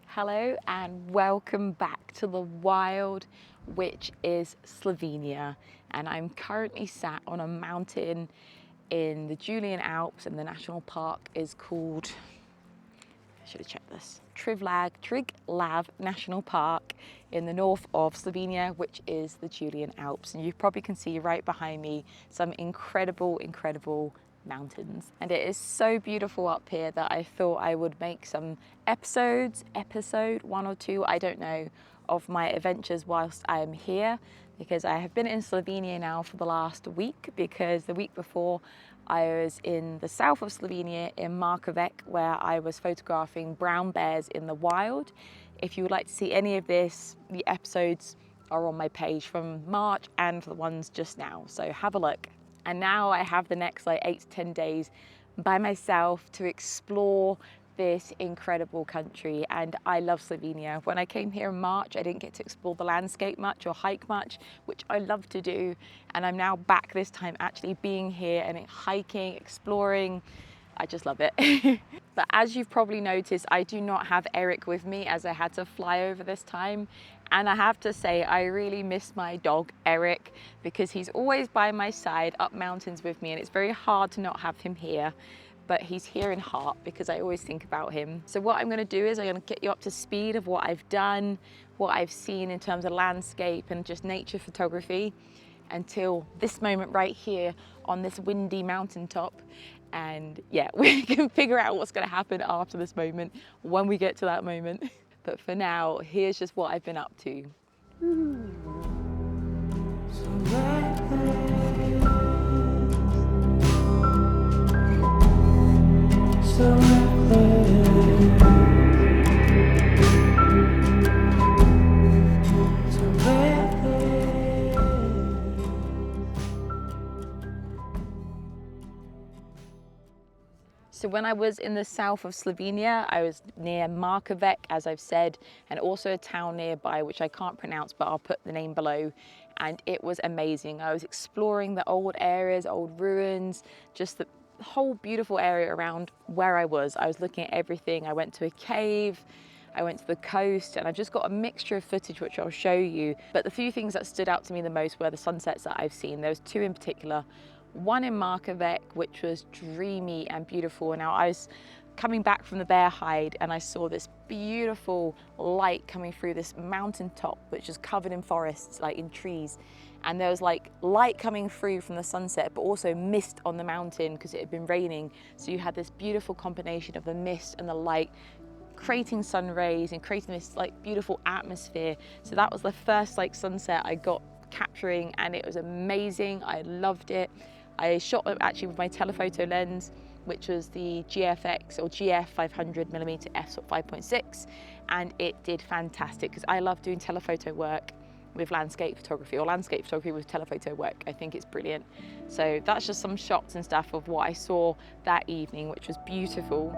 Hello and welcome back to the wild, which is Slovenia. And I'm currently sat on a mountain in the Julian Alps, and the national park is called, I should have checked this, Triglav National Park in the north of Slovenia, which is the Julian Alps. And you probably can see right behind me some incredible mountains. And it is so beautiful up here that I thought I would make some episode 1 or 2, I don't know, of my adventures whilst I am here, because I have been in Slovenia now for the last week, because the week before I was in the south of Slovenia in Markovec, where I was photographing brown bears in the wild. If you would like to see any of this, the episodes are on my page from March and the ones just now, so have a look. And now I have the next 8 to 10 days by myself to explore this incredible country, and I love Slovenia. When I came here in March, I didn't get to explore the landscape much or hike much, which I love to do. And I'm now back this time actually being here and hiking, exploring. I just love it. But as you've probably noticed, I do not have Eric with me as I had to fly over this time. And I have to say, I really miss my dog, Eric, because he's always by my side up mountains with me, and it's very hard to not have him here. But he's here in heart because I always think about him. So what I'm gonna do is I'm gonna get you up to speed of what I've done, what I've seen in terms of landscape and just nature photography until this moment right here on this windy mountaintop. And yeah, we can figure out what's gonna happen after this moment when we get to that moment. But for now, here's just what I've been up to. So when I was in the south of Slovenia, I was near Markovec, as I've said, and also a town nearby, which I can't pronounce, but I'll put the name below. And it was amazing. I was exploring the old areas, old ruins, just the whole beautiful area around where I was. I was looking at everything. I went to a cave, I went to the coast, and I've just got a mixture of footage which I'll show you. But the few things that stood out to me the most were the sunsets that I've seen. There was 2 in particular. One in Markovec, which was dreamy and beautiful. Now I was coming back from the bear hide and I saw this beautiful light coming through this mountaintop, which is covered in forests, in trees. And there was light coming through from the sunset, but also mist on the mountain because it had been raining. So you had this beautiful combination of the mist and the light creating sun rays and creating this beautiful atmosphere. So that was the first sunset I got capturing, and it was amazing. I loved it. I shot it actually with my telephoto lens, which was the GFX or GF 500mm f/5.6, and it did fantastic because I love doing telephoto work with landscape photography, or landscape photography with telephoto work. I think it's brilliant. So that's just some shots and stuff of what I saw that evening, which was beautiful.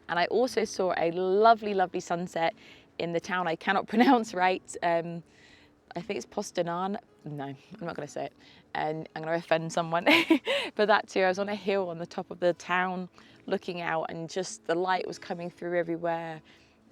And I also saw a lovely sunset in the town I cannot pronounce right. I think it's Postanan. No, I'm not going to say it. And I'm going to offend someone. But that too, I was on a hill on the top of the town looking out, and just the light was coming through everywhere.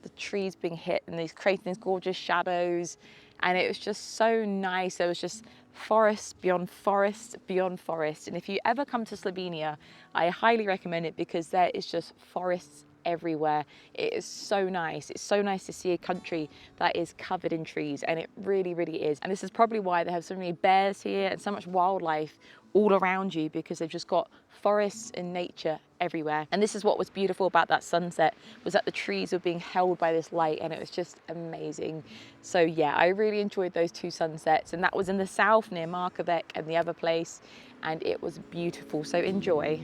The trees being hit and creating these gorgeous shadows. And it was just so nice. There was just forest beyond forest beyond forest. And if you ever come to Slovenia, I highly recommend it because there is just forests everywhere. It is so nice. It's so nice to see a country that is covered in trees, and it really, really is. And this is probably why they have so many bears here and so much wildlife all around you, because they've just got forests and nature everywhere. And this is what was beautiful about that sunset, was that the trees were being held by this light, and it was just amazing. So yeah, I really enjoyed those two sunsets, and that was in the south near Markovec and the other place, and it was beautiful. So enjoy.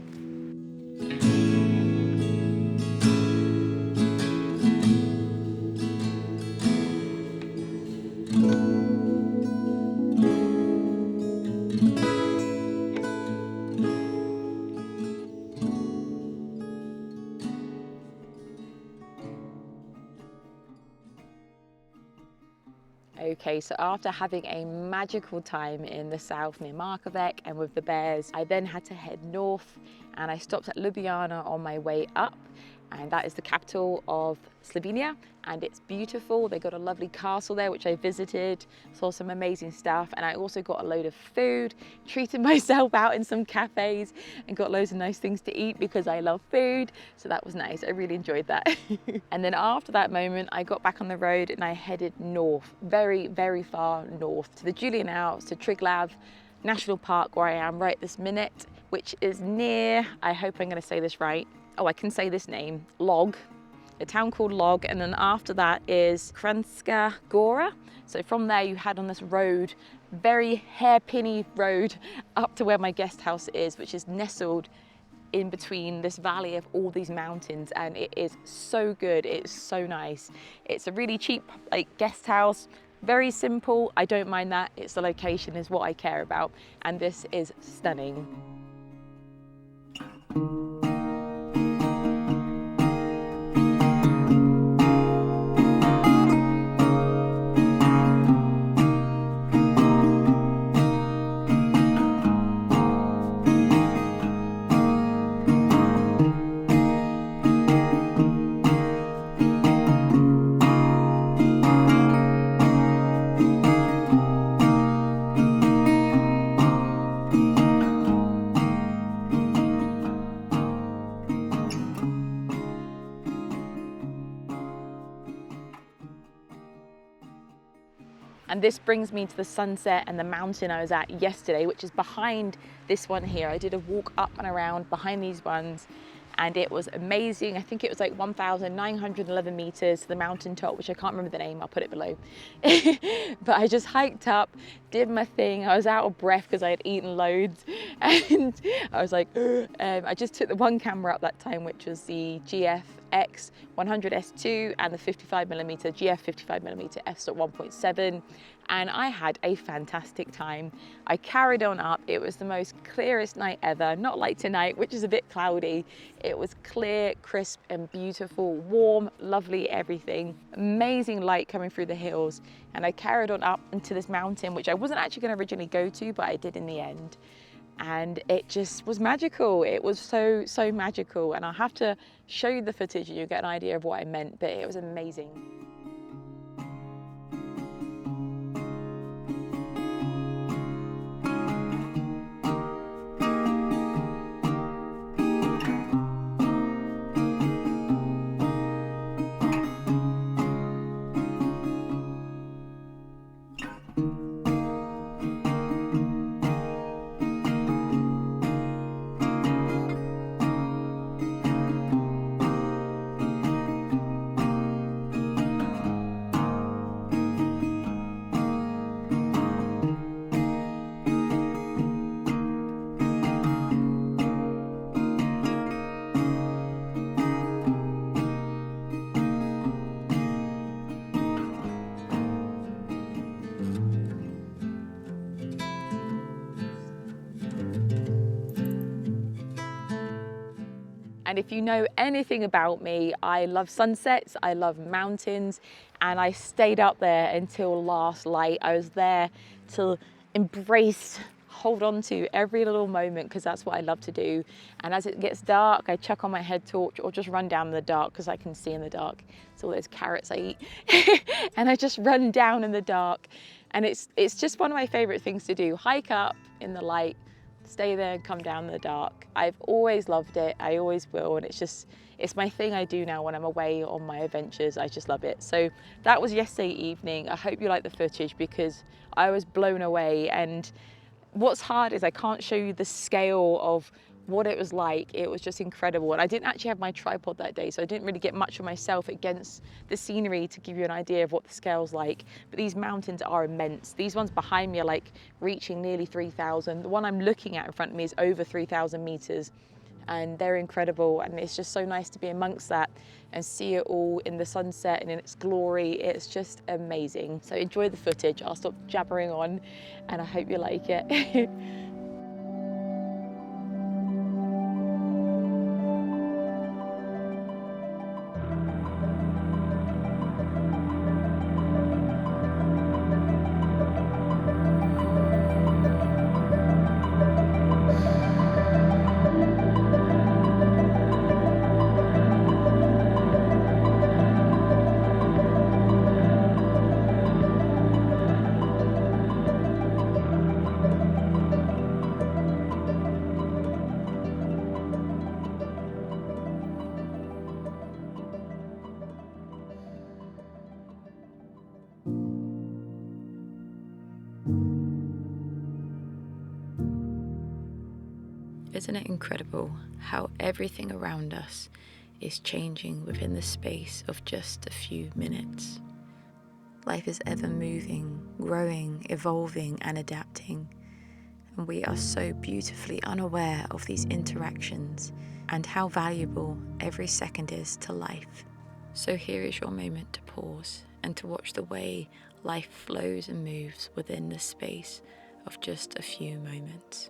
Okay, so after having a magical time in the south near Markovec and with the bears, I then had to head north, and I stopped at Ljubljana on my way up, and that is the capital of Slovenia, and it's beautiful. They got a lovely castle there, which I visited, saw some amazing stuff, and I also got a load of food, treated myself out in some cafes, and got loads of nice things to eat because I love food, so that was nice. I really enjoyed that. And then after that moment, I got back on the road and I headed north, very, very far north, to the Julian Alps, to Triglav National Park, where I am right this minute, which is near, I hope I'm going to say this right, oh, I can say this name, Log, a town called Log, and then after that is Kranjska Gora. So from there you head on this road, very hairpinny road, up to where my guest house is, which is nestled in between this valley of all these mountains, and it is so good. It's so nice. It's a really cheap guest house, very simple. I don't mind that. It's the location is what I care about, and this is stunning. And this brings me to the sunset and the mountain I was at yesterday, which is behind this one here. I did a walk up and around behind these ones, and it was amazing. I think it was like 1,911 meters to the mountain top, which I can't remember the name, I'll put it below. But I just hiked up, did my thing. I was out of breath because I had eaten loads, and I was like, I just took the one camera up that time, which was the GFX 100S2 and the 55mm GF 55mm f/1.7, and I had a fantastic time. I carried on up. It was the most clearest night ever, not like tonight, which is a bit cloudy. It was clear, crisp and beautiful, warm, lovely, everything. Amazing light coming through the hills, and I carried on up into this mountain, which I wasn't actually going to originally go to, but I did in the end. And it just was magical. It was so, so magical. And I'll have to show you the footage and you'll get an idea of what I meant, but it was amazing. And if you know anything about me, I love sunsets, I love mountains, and I stayed up there until last light. I was there to embrace, hold on to every little moment, because that's what I love to do. And as it gets dark, I chuck on my head torch or just run down in the dark because I can see in the dark. It's all those carrots I eat. And I just run down in the dark. And it's just one of my favorite things to do. Hike up in the light, stay there and come down in the dark. I've always loved it, I always will, and it's my thing I do now when I'm away on my adventures. I just love it. So that was yesterday evening. I hope you like the footage because I was blown away, and what's hard is I can't show you the scale of what it was like. It was just incredible. And I didn't actually have my tripod that day, so I didn't really get much of myself against the scenery to give you an idea of what the scale's like. But these mountains are immense. These ones behind me are like reaching nearly 3,000. The one I'm looking at in front of me is over 3,000 meters. And they're incredible, and it's just so nice to be amongst that and see it all in the sunset and in its glory. It's just amazing. So enjoy the footage. I'll stop jabbering on, and I hope you like it. Isn't it incredible how everything around us is changing within the space of just a few minutes? Life is ever moving, growing, evolving and adapting, and we are so beautifully unaware of these interactions and how valuable every second is to life. So here is your moment to pause and to watch the way life flows and moves within the space of just a few moments.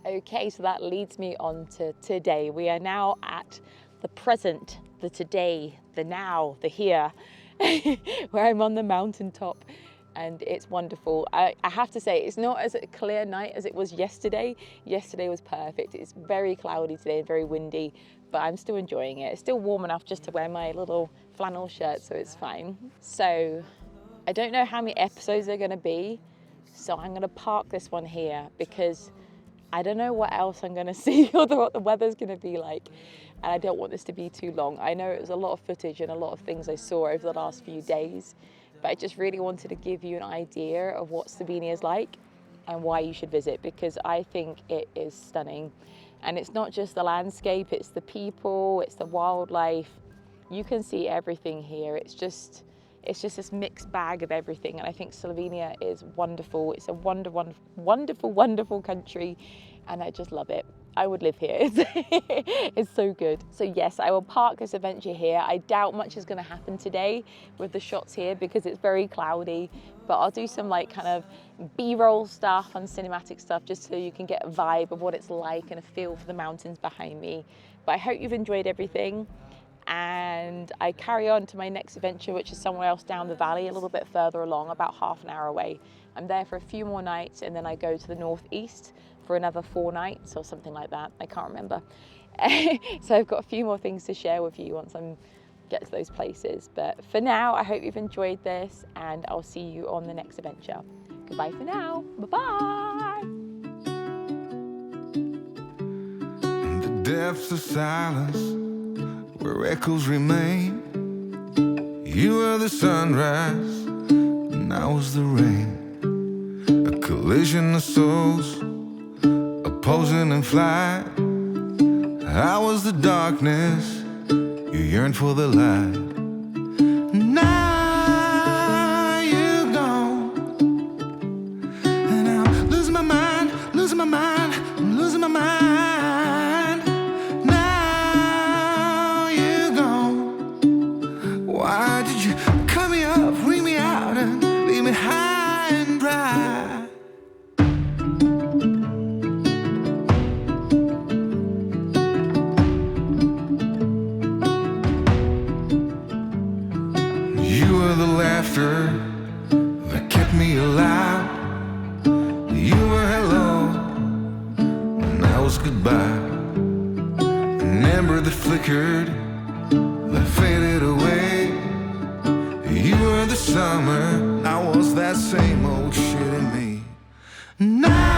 Okay, so that leads me on to today. We are now at the present, the today, the now, the here, where I'm on the mountaintop, and it's wonderful. I have to say, it's not as a clear night as it was yesterday. Yesterday was perfect. It's very cloudy today and very windy, but I'm still enjoying it. It's still warm enough just to wear my little flannel shirt, so it's fine. So I don't know how many episodes they're gonna be, so I'm gonna park this one here because I don't know what else I'm gonna see or what the weather's gonna be like, and I don't want this to be too long. I know it was a lot of footage and a lot of things I saw over the last few days, but I just really wanted to give you an idea of what Slovenia is like and why you should visit, because I think it is stunning. And it's not just the landscape, it's the people, it's the wildlife. You can see everything here. It's just this mixed bag of everything, and I think Slovenia is wonderful. It's a wonderful country, and I just love it. I would live here. It's so good. So yes, I will park this adventure here. I doubt much is going to happen today with the shots here because it's very cloudy, but I'll do some like kind of B-roll stuff and cinematic stuff just so you can get a vibe of what it's like and a feel for the mountains behind me. But I hope you've enjoyed everything, and I carry on to my next adventure, which is somewhere else down the valley, a little bit further along, about half an hour away. I'm there for a few more nights, and then I go to the northeast for another 4 nights or something like that. I can't remember. So I've got a few more things to share with you once I get to those places. But for now, I hope you've enjoyed this, and I'll see you on the next adventure. Goodbye for now. Bye-bye. In the depths of silence, where echoes remain, you were the sunrise, and I was the rain. A collision of souls, opposing in flight. I was the darkness, you yearned for the light. Now you're gone, and I'm losing my mind, losing my mind, I'm losing my mind. Now you're gone. Why did you cut me up, bring me out, and leave me high and dry? That kept me alive. You were hello, and I was goodbye. An ember that flickered, that faded away. You were the summer, I was that same old shit in me. Now